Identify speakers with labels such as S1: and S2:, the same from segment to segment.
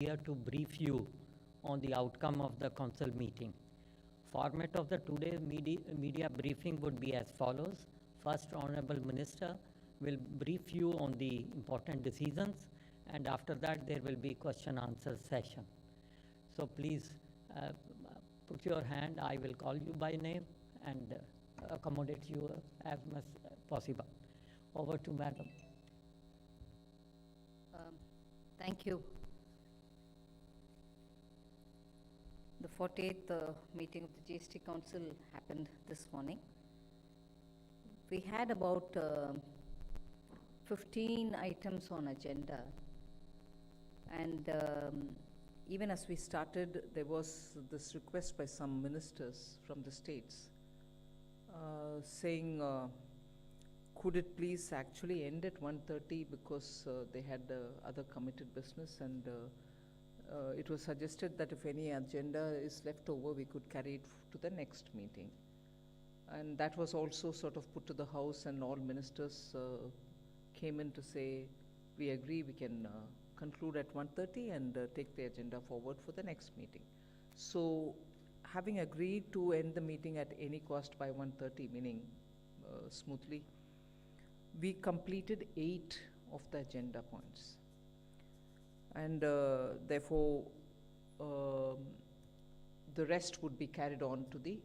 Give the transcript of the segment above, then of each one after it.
S1: here to brief you on the outcome of the council meeting. Format of the today's media briefing would be as follows. First, Honorable Minister will brief you on the important decisions, and after that there will be question-answer session. So please put your hand. I will call you by name and accommodate you as much possible. Over to Madam.
S2: Thank you. The 48th meeting of the GST Council happened this morning. We had about 15 items on agenda, and even as we started, there was this request by some ministers from the states saying, could it please actually end at 1:30 because they had other committed business, and it was suggested that if any agenda is left over, we could carry it to the next meeting. And that was also sort of put to the House, and all ministers came in to say, we agree, we can conclude at 1:30 and take the agenda forward for the next meeting. So having agreed to end the meeting at any cost by 1:30, meaning smoothly, we completed 8 of the agenda points. And therefore, the rest would be carried on to the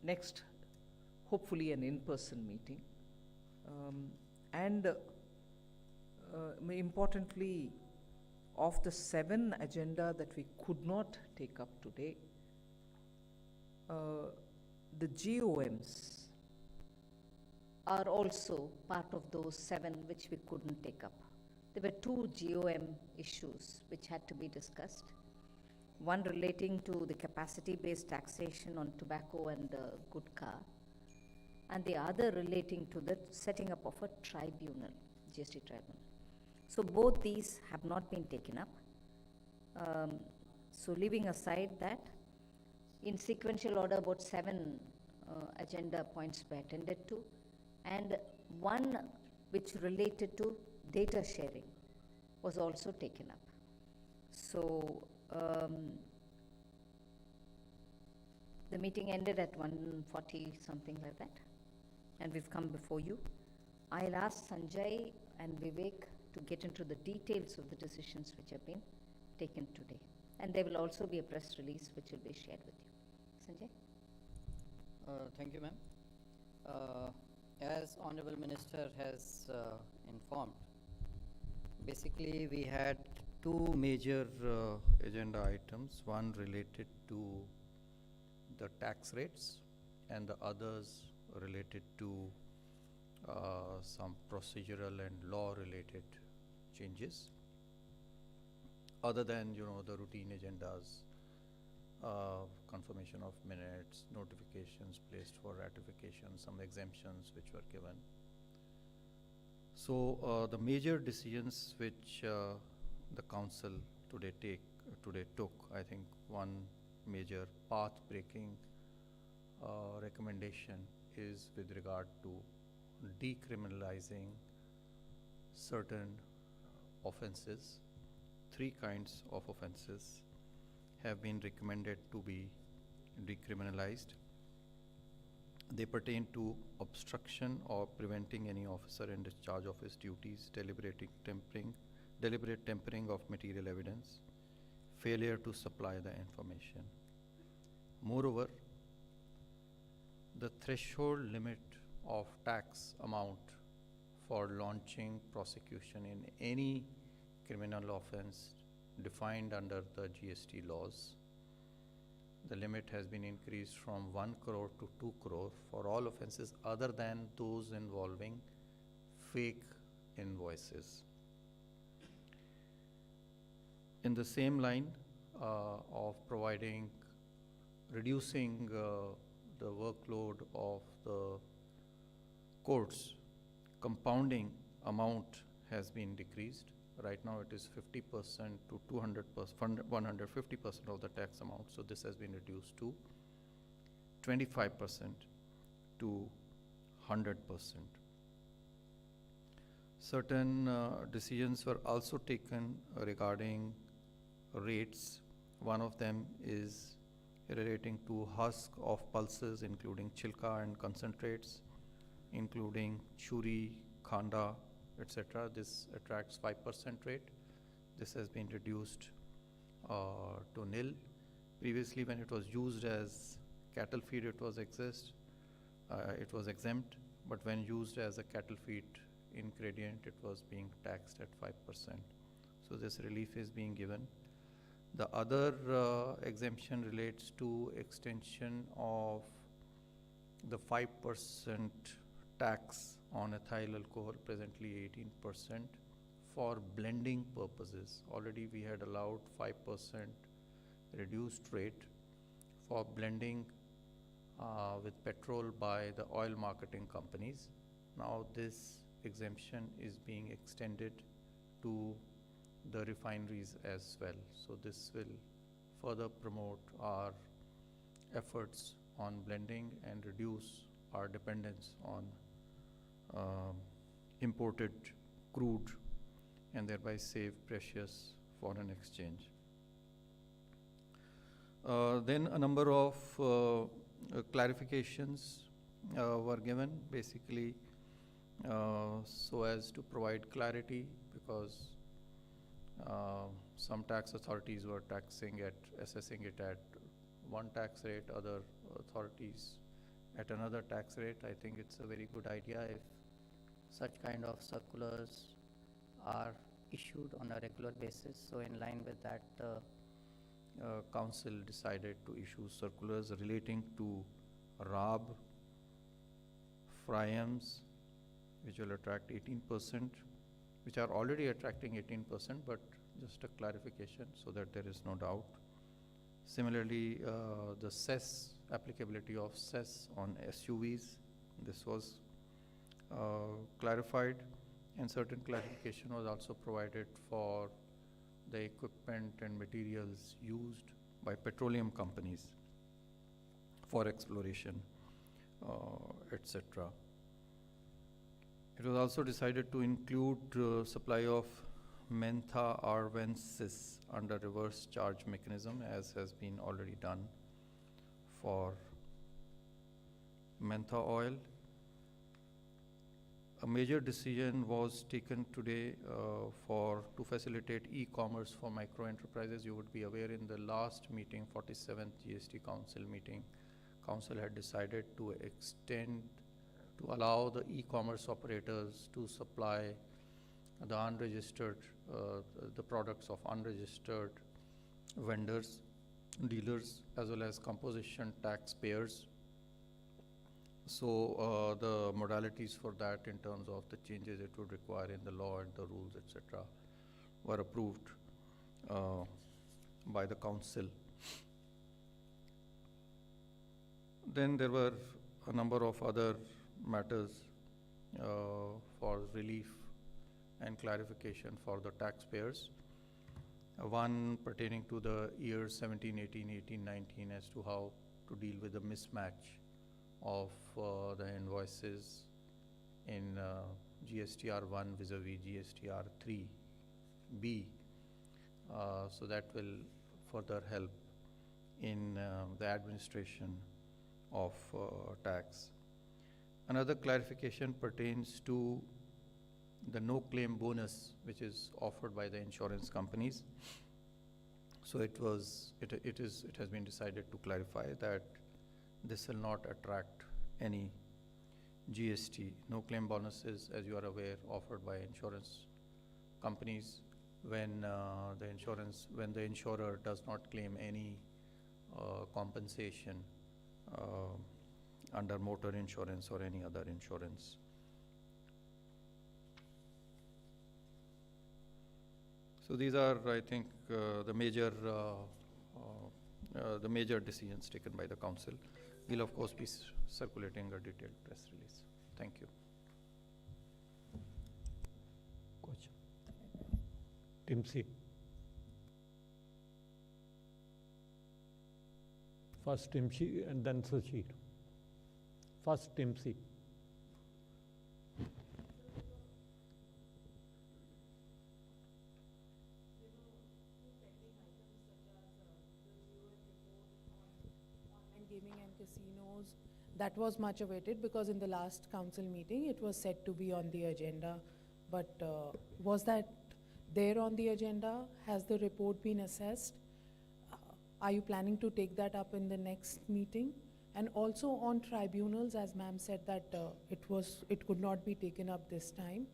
S2: next, hopefully an in-person meeting. Importantly, of the 7 agenda that we could not take up today, the GOMs are also part of those 7 which we couldn't take up. There were 2 GOM issues which had to be discussed. One relating to the capacity-based taxation on tobacco and gutkha, and the other relating to the setting up of a tribunal, GST tribunal. So both these have not been taken up. So leaving aside that, in sequential order, about 7 agenda points were attended to, and one which related to data sharing was also taken up. So the meeting ended at 1:40, something like that, and we've come before you. I'll ask Sanjay and Vivek to get into the details of the decisions which have been taken today. And there will also be a press release which will be shared with you. Sanjay?
S3: Thank you, ma'am. As Honorable Minister has informed, basically we had 2 major agenda items, one related to the tax rates and the others related to some procedural and law related changes. Other than, the routine agendas, confirmation of minutes, notifications placed for ratification, some exemptions which were given. So the major decisions which the council today took, I think one major path-breaking recommendation is with regard to decriminalizing certain offenses. 3 kinds of offenses have been recommended to be decriminalized. They pertain to obstruction or preventing any officer in discharge of his duties, deliberate tampering of material evidence, failure to supply the information. Moreover, the threshold limit of tax amount for launching prosecution in any criminal offense defined under the GST laws, the limit has been increased from 1 crore to 2 crore for all offenses other than those involving fake invoices. In the same line of reducing the workload of the courts, compounding amount has been decreased. Right now it is 50% to 200%, 150% of the tax amount. So this has been reduced to 25% to 100%. Certain decisions were also taken regarding rates. One of them is relating to husk of pulses, including chilka and concentrates, including churi, khanda, etc. This attracts 5% rate. This has been reduced to nil. Previously, when it was used as cattle feed, it was exempt, but when used as a cattle feed ingredient, it was being taxed at 5%. So this relief is being given. The other exemption relates to extension of the 5% tax on ethyl alcohol, presently 18%, for blending purposes. Already we had allowed 5% reduced rate for blending with petrol by the oil marketing companies. Now this exemption is being extended to the refineries as well. So this will further promote our efforts on blending and reduce our dependence on imported crude and thereby save precious foreign exchange. Then a number of clarifications were given, basically so as to provide clarity, because some tax authorities were assessing it at one tax rate, other authorities at another tax rate. I think it's a very good idea if
S4: such kind of circulars are issued on a regular basis. So in line with that,
S3: Council decided to issue circulars relating to RAB, FRIAMs, which will attract 18%, which are already attracting 18%, but just a clarification so that there is no doubt. Similarly, the cess, applicability of cess on SUVs, this was clarified, and certain clarification was also provided for the equipment and materials used by petroleum companies for exploration, etc. It was also decided to include supply of mentha arvensis under reverse charge mechanism, as has been already done for mentha oil. A major decision was taken today to facilitate e-commerce for micro enterprises. You would be aware, in the last meeting, 47th GST Council meeting, Council had decided to allow the e-commerce operators to supply the unregistered, the products of unregistered vendors, dealers, as well as composition taxpayers. So the modalities for that, in terms of the changes it would require in the law and the rules, etc., were approved by the Council. Then there were a number of other matters for relief and clarification for the taxpayers. One pertaining to the years 17, 18, 18, 19, as to how to deal with the mismatch of the invoices in GSTR1 vis-a-vis GSTR3B. So that will further help in the administration of tax. Another clarification pertains to the no-claim bonus, which is offered by the insurance companies. So it has been decided to clarify that this will not attract any GST. No-claim bonuses, as you are aware, offered by insurance companies when the insurer does not claim any compensation under motor insurance or any other insurance. So these are, I think, the major decisions taken by the Council. We'll of course be circulating a detailed press release. Thank you.
S5: Coach. Timsi. First Timsi and then Sushir. First Timsi.
S6: gaming and casinos, that was much awaited because in the last council meeting, it was said to be on the agenda. But was that there on the agenda? Has the report been assessed? Are you planning to take that up in the next meeting? And also on tribunals, as ma'am said that it could not be taken up this time.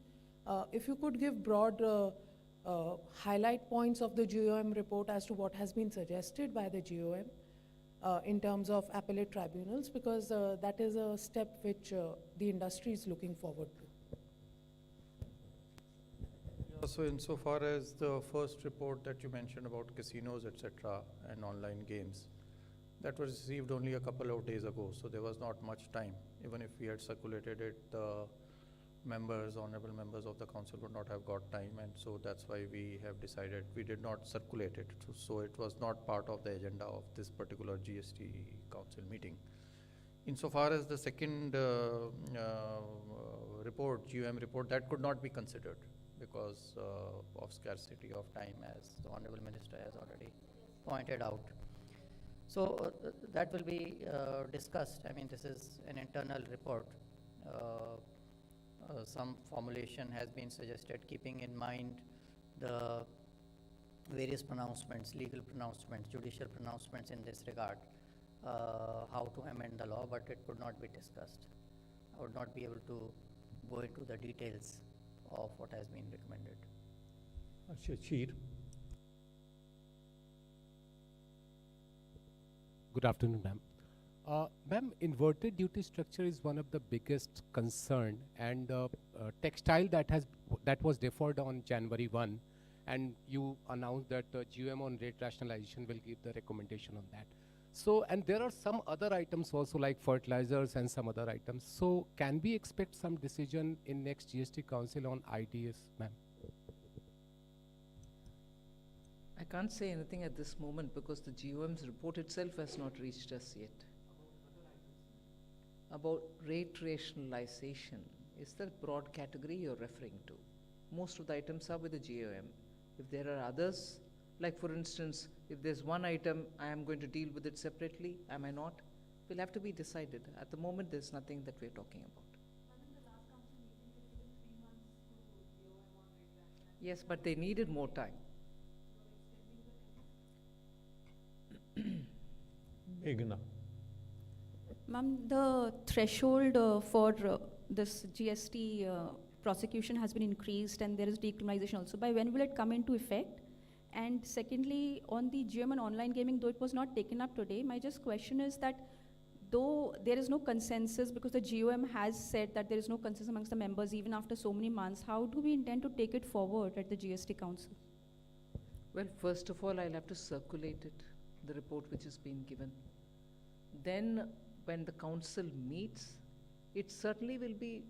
S6: If you could give broad highlight points of the GOM report as to what has been suggested by the GOM in terms of appellate tribunals, because that is a step which the industry is looking forward to.
S3: So insofar as the first report that you mentioned about casinos, etc., and online games, that was received only a couple of days ago, so there was not much time. Even if we had circulated it, the honorable members of the council would not have got time, and so that's why we have decided we did not circulate it. So it was not part of the agenda of this particular GST council meeting. Insofar as the second report, GOM report, that could not be considered because of scarcity of time, as
S4: the Honorable Minister has already pointed out. So that will be discussed. I mean, this is an internal report. Some formulation has been suggested, keeping in mind the various pronouncements, legal pronouncements, judicial pronouncements in this regard, how to amend the law, but it could not be discussed. I would not be able to go into the details of what has been recommended.
S5: Shachir.
S7: Good afternoon, ma'am. Ma'am, inverted duty structure is one of the biggest concern, and textile that was deferred on January 1, and you announced that GOM on rate rationalization will give the recommendation on that. So, and there are some other items also like fertilizers and some other items. So, can we expect some decision in next GST Council on IDS, ma'am?
S2: I can't say anything at this moment because the GOM's report itself has not reached us yet. About rate rationalization, is the broad category you're referring to? Most of the items are with the GOM. If there are others, like for instance, if there's one item, I am going to deal with it separately, am I not? Will have to be decided. At the moment, there's nothing that we're talking about. Yes, but they needed more time.
S5: Meghna.
S8: Ma'am, the threshold for this GST prosecution has been increased and there is decriminalization also. By when will it come into effect? And secondly, on the GM and online gaming, though it was not taken up today, my just question is that though there is no consensus because the GOM has said that there is no consensus amongst the members even after so many months, how do we intend to take it forward at the GST Council?
S2: Well, first of all, I'll have to circulate it, the report which has been given. Then, when the council meets, it certainly will be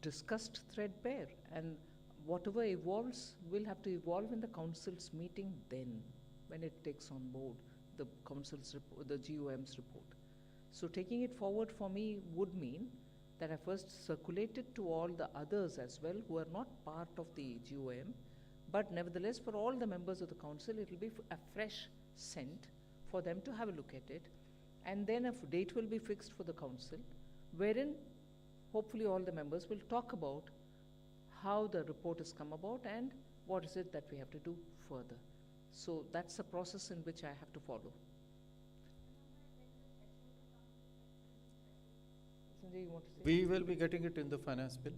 S2: discussed threadbare, and whatever evolves will have to evolve in the council's meeting then, when it takes on board the council's report, the GOM's report. So taking it forward for me would mean that I first circulate it to all the others as well who are not part of the GOM, but nevertheless for all the members of the council it will be a fresh scent for them to have a look at it, and then a date will be fixed for the council wherein hopefully all the members will talk about how the report has come about and what is it that we have to do further. So that's the process in which I have to follow. Sanjay, you want to say?
S3: We will be getting it in the finance bill.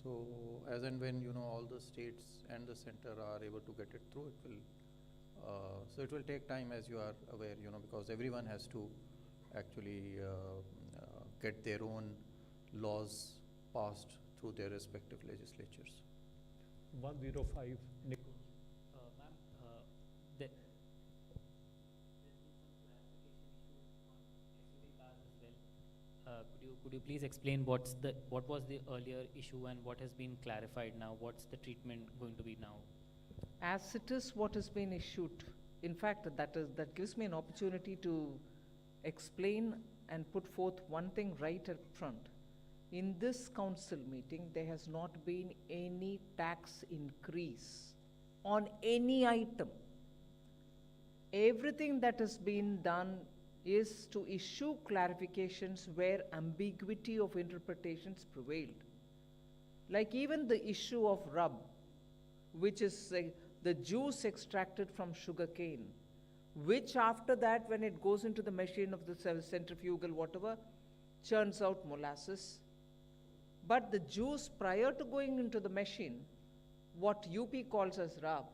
S3: So as and when, all the states and the center are able to get it through, it will, so it will take time, as you are aware, because everyone has to actually get their own laws passed through their respective legislatures.
S5: 105, Nick.
S9: Ma'am, there's been some clarification issues on SUV cars as well. Could you please explain what was the earlier issue and what has been clarified now? What's the treatment going to be now?
S2: As it is what has been issued, in fact, that gives me an opportunity to explain and put forth one thing right up front. In this council meeting, there has not been any tax increase on any item. Everything that has been done is to issue clarifications where ambiguity of interpretations prevailed. Like even the issue of rub, which is the juice extracted from sugarcane, which after that, when it goes into the machine of the centrifugal, whatever, churns out molasses. But the juice prior to going into the machine, what UP calls as rub,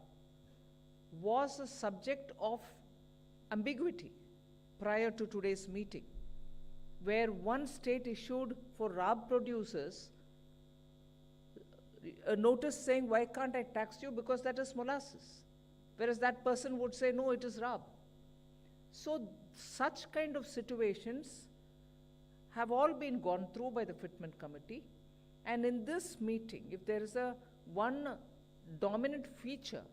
S2: was a subject of ambiguity prior to today's meeting, where one state issued for rub producers a notice saying, why can't I tax you, because that is molasses, whereas that person would say, no, it is rub. So such kind of situations have all been gone through by the Fitment Committee, and in this meeting, if there is a one dominant feature,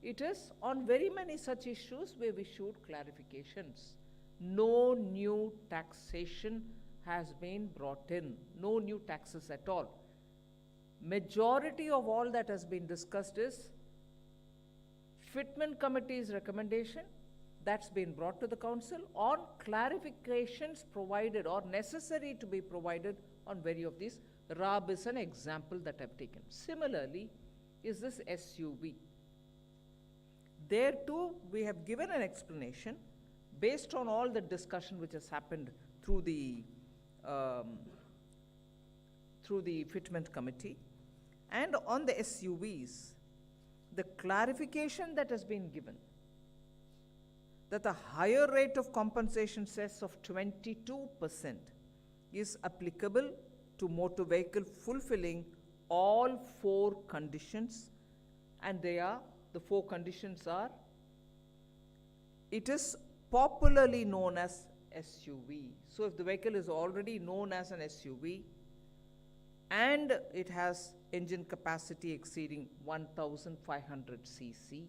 S2: it is on very many such issues we have issued clarifications. No new taxation has been brought in, no new taxes at all. Majority of all that has been discussed is Fitment Committee's recommendation that's been brought to the council on clarifications provided or necessary to be provided on very of these. RAB is an example that I've taken. Similarly, is this SUV. There too, we have given an explanation based on all the discussion which has happened through the Fitment Committee. And on the SUVs, the clarification that has been given, that the higher rate of compensation cess of 22% is applicable to motor vehicle fulfilling all 4 conditions, and the 4 conditions are, it is popularly known as SUV. So if the vehicle is already known as an SUV, and it has engine capacity exceeding 1,500 cc,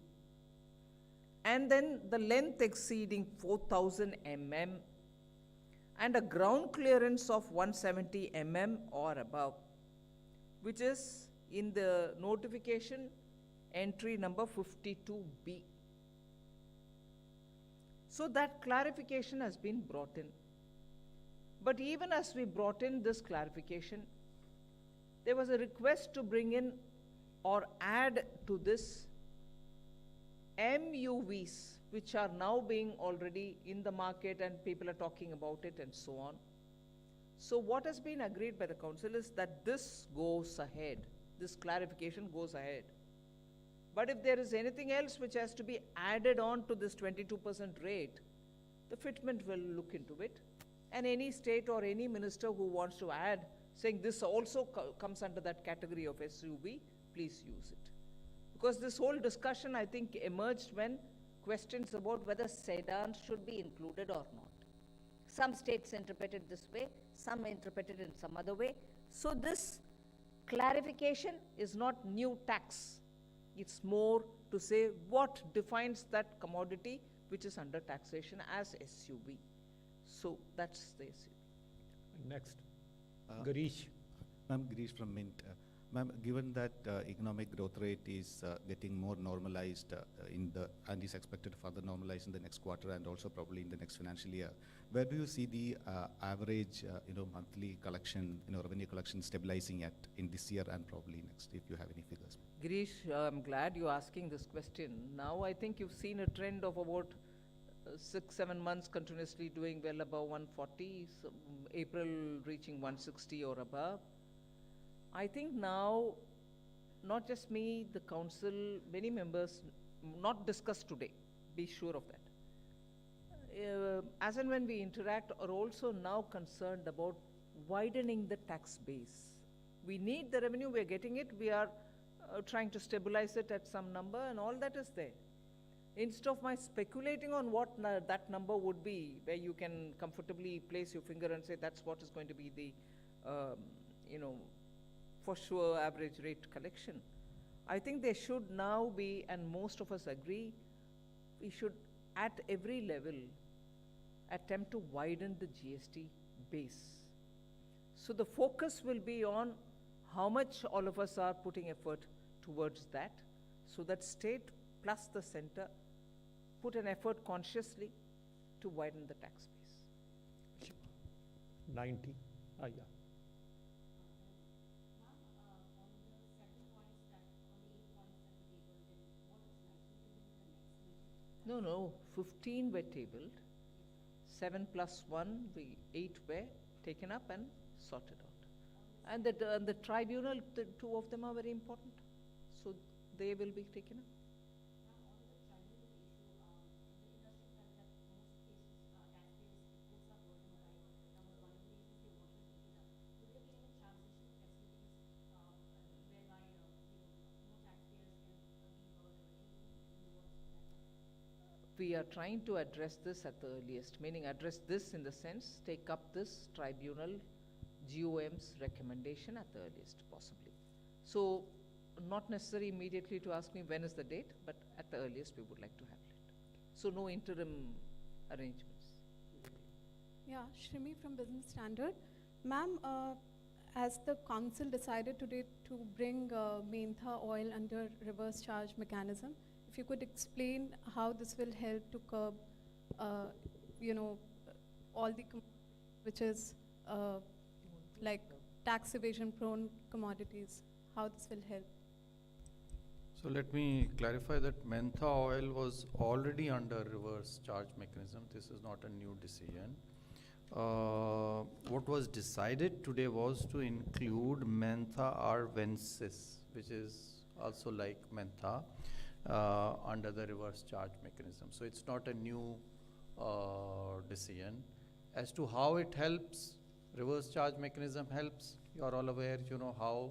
S2: and then the length exceeding 4,000 mm, and a ground clearance of 170 mm or above, which is in the notification entry number 52B. So that clarification has been brought in. But even as we brought in this clarification, there was a request to bring in or add to this MUVs, which are now being already in the market and people are talking about it and so on. So what has been agreed by the council is that this goes ahead, this clarification goes ahead. But if there is anything else which has to be added on to this 22% rate, the Fitment will look into it. And any state or any minister who wants to add, saying this also comes under that category of SUV, please use it. Because this whole discussion, I think, emerged when questions about whether sedans should be included or not. Some states interpret it this way, some interpret it in some other way. So this clarification is not new tax. It's more to say what defines that commodity which is under taxation as SUV. So that's the SUV.
S5: Next, Garish.
S10: Ma'am, Girish from Mint. Ma'am, given that economic growth rate is getting more normalized and is expected to further normalize in the next quarter and also probably in the next financial year, where do you see the average, monthly collection, revenue collection stabilizing at in this year and probably next, if you have any figures?
S2: Girish, I'm glad you're asking this question. Now I think you've seen a trend of about 6-7 months continuously doing well above 140, so April reaching 160 or above. I think now, not just me, the council, many members, not discussed today, be sure of that. As and when we interact, are also now concerned about widening the tax base. We need the revenue, we are getting it, we are trying to stabilize it at some number, and all that is there. Instead of my speculating on what that number would be, where you can comfortably place your finger and say that's what is going to be the, for sure average rate collection. I think there should now be, and most of us agree, we should at every level attempt to widen the GST base. So the focus will be on how much all of us are putting effort towards that, so that state plus the center put an effort consciously to widen the tax base.
S5: 90. Yeah.
S2: No, 15 were tabled. 7 plus 1, 8 were taken up and sorted out. And the tribunal, the 2 of them are very important. So they will be taken up. We are trying to address this at the earliest, meaning address this in the sense, take up this tribunal GOM's recommendation at the earliest possibly. So not necessary immediately to ask me when is the date, but at the earliest we would like to have it. So no interim arrangements.
S11: Yeah, Shrimi from Business Standard. Ma'am, as the council decided today to bring Mentha oil under reverse charge mechanism, if you could explain how this will help to curb, all the which is like tax evasion prone commodities, how this will help.
S3: So let me clarify that mentha oil was already under reverse charge mechanism. This is not a new decision. What was decided today was to include mentha arvensis, which is also like mentha, under the reverse charge mechanism. So it's not a new decision. As to how it helps, reverse charge mechanism helps. You are all aware, how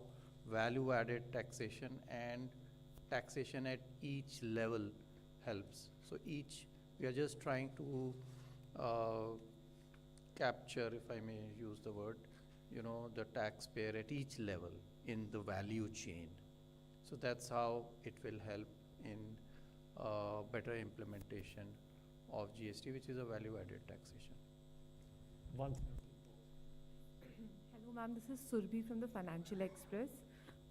S3: value added taxation and taxation at each level helps. So we are just trying to capture, if I may use the word, the taxpayer at each level in the value chain. So that's how it will help in better implementation of GST, which is a value-added taxation.
S5: One.
S12: Hello, ma'am. This is Surbhi from the Financial Express.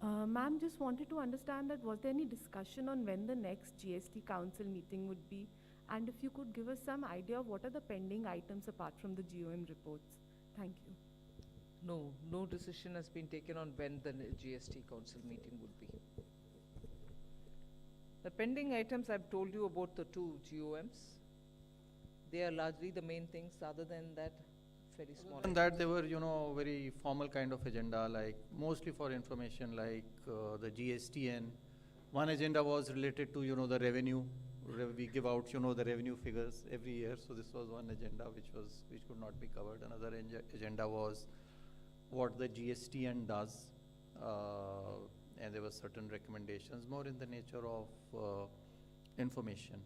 S12: Ma'am, just wanted to understand that was there any discussion on when the next GST Council meeting would be? And if you could give us some idea of what are the pending items apart from the GOM reports? Thank you.
S2: No decision has been taken on when the GST Council meeting would be. The pending items, I've told you about the 2 GOMs. They are largely the main things. Other than that, very small.
S3: And that they were, very formal kind of agenda, like mostly for information, like the GST, and one agenda was related to, the revenue. We give out, the revenue figures every year. So this was one agenda which could not be covered. Another agenda was what the GSTN does, and there were certain recommendations, more in the nature of information.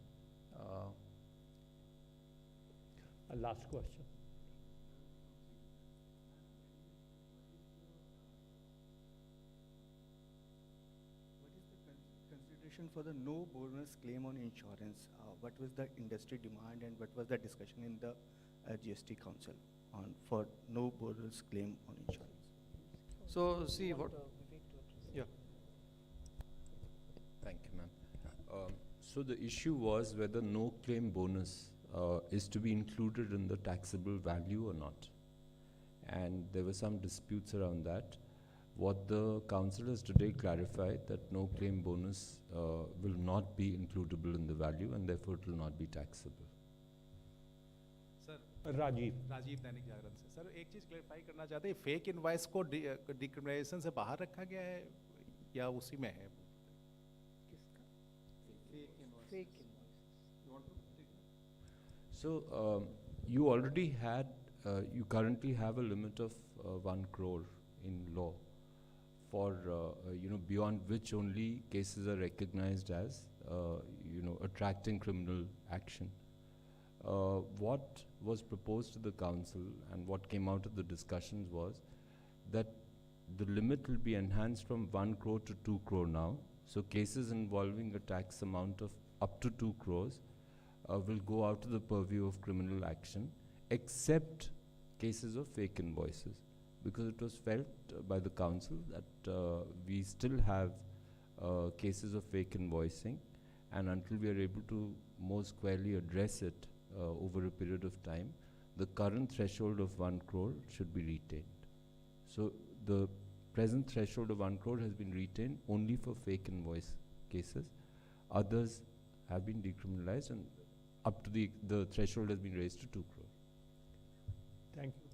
S5: A last question.
S13: What is the consideration for the no bonus claim on insurance? What was the industry demand and what was the discussion in the GST Council for no bonus claim on insurance?
S3: So see what. Yeah.
S14: Thank you, ma'am. So the issue was whether no claim bonus is to be included in the taxable value or not. And there were some disputes around that. What the council has today clarified that no claim bonus will not be includable in the value and therefore it will not be taxable.
S10: Sir,
S5: Rajiv
S10: Dainik Jagran से sir एक चीज clarify करना चाहते हैं, fake invoice को डिक्रिमिनेशन से बाहर रखा गया है या उसी में है?
S2: Fake
S14: So you already had, you currently have a limit of 1 crore in law for, beyond which only cases are recognized as, attracting criminal action. What was proposed to the council and what came out of the discussions was that the limit will be enhanced from 1 crore to 2 crore now. So cases involving a tax amount of up to 2 crores will go out of the purview of criminal action, except cases of fake invoices, because it was felt by the council that we still have cases of fake invoicing, and until we are able to more squarely address it over a period of time, the current threshold of 1 crore should be retained. So the present threshold of 1 crore has been retained only for fake invoice cases. Others have been decriminalized, and up to the threshold has been raised to 2 crore.
S5: Thank you.